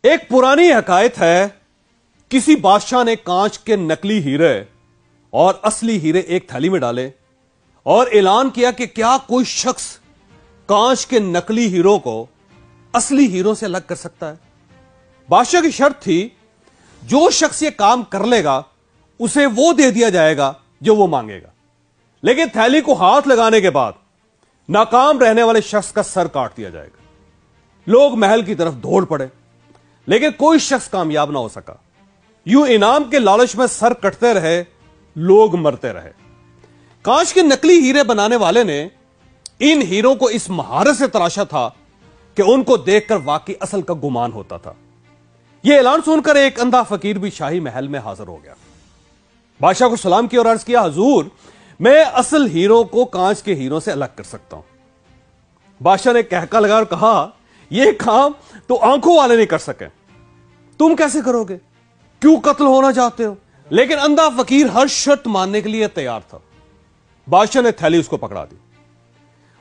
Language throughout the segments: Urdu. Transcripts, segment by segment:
ایک پرانی حکایت ہے، کسی بادشاہ نے کانچ کے نکلی ہیرے اور اصلی ہیرے ایک تھیلی میں ڈالے اور اعلان کیا کہ کیا کوئی شخص کانچ کے نکلی ہیروں کو اصلی ہیروں سے الگ کر سکتا ہے۔ بادشاہ کی شرط تھی جو شخص یہ کام کر لے گا اسے وہ دے دیا جائے گا جو وہ مانگے گا، لیکن تھیلی کو ہاتھ لگانے کے بعد ناکام رہنے والے شخص کا سر کاٹ دیا جائے گا۔ لوگ محل کی طرف دوڑ پڑے لیکن کوئی شخص کامیاب نہ ہو سکا۔ یوں انعام کے لالچ میں سر کٹتے رہے، لوگ مرتے رہے۔ کانچ کے نکلی ہیرے بنانے والے نے ان ہیروں کو اس مہارت سے تراشا تھا کہ ان کو دیکھ کر واقعی اصل کا گمان ہوتا تھا۔ یہ اعلان سن کر ایک اندھا فقیر بھی شاہی محل میں حاضر ہو گیا۔ بادشاہ کو سلام کیا اور عرض کیا، حضور میں اصل ہیروں کو کانچ کے ہیروں سے الگ کر سکتا ہوں۔ بادشاہ نے کہکا لگا اور کہا، یہ کام تو آنکھوں والے نہیں کر سکے، تم کیسے کرو گے؟ کیوں قتل ہونا چاہتے ہو؟ لیکن اندھا فقیر ہر شرط ماننے کے لیے تیار تھا۔ بادشاہ نے تھیلی اس کو پکڑا دی،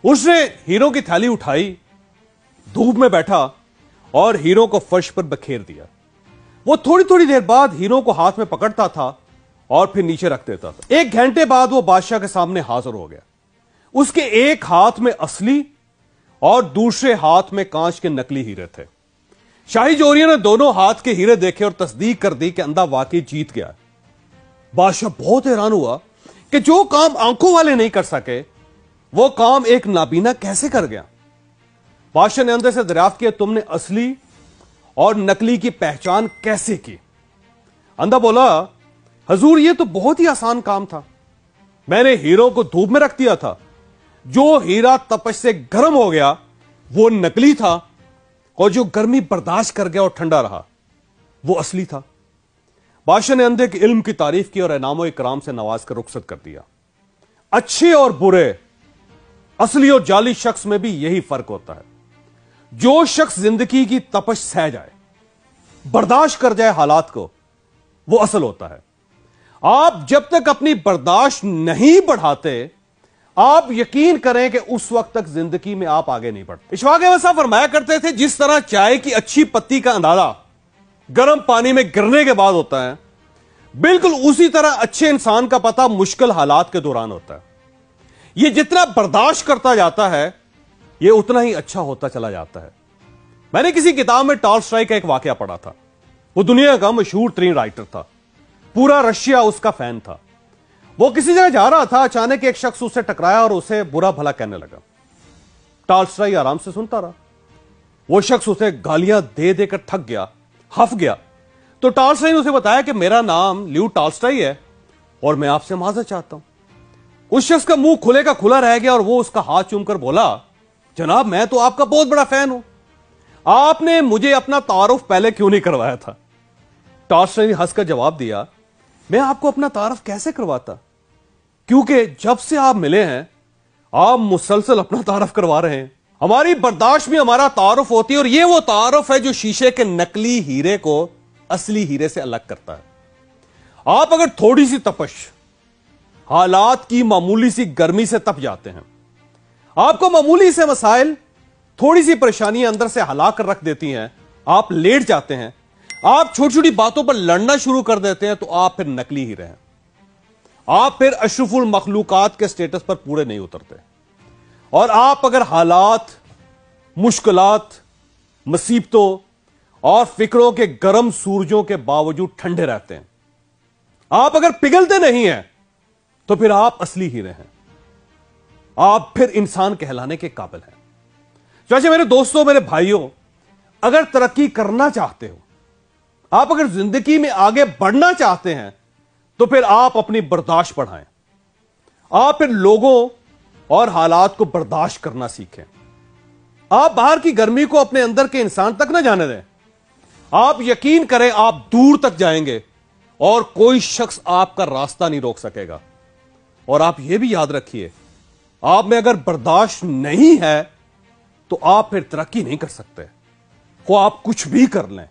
اس نے ہیروں کی تھیلی اٹھائی، دھوپ میں بیٹھا اور ہیروں کو فرش پر بکھیر دیا۔ وہ تھوڑی تھوڑی دیر بعد ہیروں کو ہاتھ میں پکڑتا تھا اور پھر نیچے رکھ دیتا تھا۔ ایک گھنٹے بعد وہ بادشاہ کے سامنے حاضر ہو گیا۔ اس کے ایک ہاتھ میں اصلی اور دوسرے ہاتھ میں کانچ کے نکلی ہیرے تھے۔ شاہی جوریوں نے دونوں ہاتھ کے ہیرے دیکھے اور تصدیق کر دی کہ اندھا واقعی جیت گیا۔ بادشاہ بہت حیران ہوا کہ جو کام آنکھوں والے نہیں کر سکے وہ کام ایک نابینا کیسے کر گیا۔ بادشاہ نے اندھے سے دریافت کیا، تم نے اصلی اور نکلی کی پہچان کیسے کی؟ اندھا بولا، حضور یہ تو بہت ہی آسان کام تھا، میں نے ہیروں کو دھوپ میں رکھ دیا تھا، جو ہیرا تپش سے گرم ہو گیا وہ نکلی تھا اور جو گرمی برداشت کر گیا اور ٹھنڈا رہا وہ اصلی تھا۔ بادشاہ نے اندھے کے علم کی تعریف کی اور انعام و اکرام سے نواز کر رخصت کر دیا۔ اچھے اور برے، اصلی اور جعلی شخص میں بھی یہی فرق ہوتا ہے۔ جو شخص زندگی کی تپش سہ جائے، برداشت کر جائے حالات کو، وہ اصل ہوتا ہے۔ آپ جب تک اپنی برداشت نہیں بڑھاتے، آپ یقین کریں کہ اس وقت تک زندگی میں آپ آگے نہیں بڑھتے۔ اشفاق احمد صاحب فرمایا کرتے تھے، جس طرح چائے کی اچھی پتی کا اندازہ گرم پانی میں گرنے کے بعد ہوتا ہے، بالکل اسی طرح اچھے انسان کا پتہ مشکل حالات کے دوران ہوتا ہے۔ یہ جتنا برداشت کرتا جاتا ہے یہ اتنا ہی اچھا ہوتا چلا جاتا ہے۔ میں نے کسی کتاب میں ٹالسٹائی کا ایک واقعہ پڑھا تھا۔ وہ دنیا کا مشہور ترین رائٹر تھا، پورا رشیا اس کا فین تھا۔ وہ کسی جگہ جا رہا تھا، اچانک ایک شخص اسے ٹکرایا اور اسے برا بھلا کہنے لگا۔ ٹالسٹائی آرام سے سنتا رہا۔ وہ شخص اسے گالیاں دے دے کر تھک گیا، ہف گیا۔ تو ٹالسٹائی نے اسے بتایا کہ میرا نام لیو ٹالسٹائی ہے اور میں آپ سے معذرت چاہتا ہوں۔ اس شخص کا منہ کھلے کا کھلا رہ گیا اور وہ اس کا ہاتھ چوم کر بولا، جناب میں تو آپ کا بہت بڑا فین ہوں، آپ نے مجھے اپنا تعارف پہلے کیوں نہیں کروایا تھا؟ ٹالسٹائی نے ہنس کر جواب دیا، میں آپ کو اپنا تعارف کیسے کرواتا، کیونکہ جب سے آپ ملے ہیں آپ مسلسل اپنا تعارف کروا رہے ہیں۔ ہماری برداشت میں ہمارا تعارف ہوتی ہے اور یہ وہ تعارف ہے جو شیشے کے نکلی ہیرے کو اصلی ہیرے سے الگ کرتا ہے۔ آپ اگر تھوڑی سی تپش، حالات کی معمولی سی گرمی سے تپ جاتے ہیں، آپ کو معمولی سے مسائل، تھوڑی سی پریشانیاں اندر سے ہلا کر رکھ دیتی ہیں، آپ لیٹ جاتے ہیں، آپ چھوٹی چھوٹی باتوں پر لڑنا شروع کر دیتے ہیں، تو آپ پھر نکلی ہی رہے ہیں۔ آپ پھر اشرف المخلوقات کے سٹیٹس پر پورے نہیں اترتے۔ اور آپ اگر حالات، مشکلات، مصیبتوں اور فکروں کے گرم سورجوں کے باوجود ٹھنڈے رہتے ہیں، آپ اگر پگھلتے نہیں ہیں، تو پھر آپ اصلی ہیرے ہیں، آپ پھر انسان کہلانے کے قابل ہیں۔ چاچا میرے دوستوں، میرے بھائیوں، اگر ترقی کرنا چاہتے ہو، آپ اگر زندگی میں آگے بڑھنا چاہتے ہیں، تو پھر آپ اپنی برداشت بڑھائیں۔ آپ پھر لوگوں اور حالات کو برداشت کرنا سیکھیں۔ آپ باہر کی گرمی کو اپنے اندر کے انسان تک نہ جانے دیں۔ آپ یقین کریں آپ دور تک جائیں گے اور کوئی شخص آپ کا راستہ نہیں روک سکے گا۔ اور آپ یہ بھی یاد رکھیے، آپ میں اگر برداشت نہیں ہے تو آپ پھر ترقی نہیں کر سکتے، خواہ آپ کچھ بھی کر لیں۔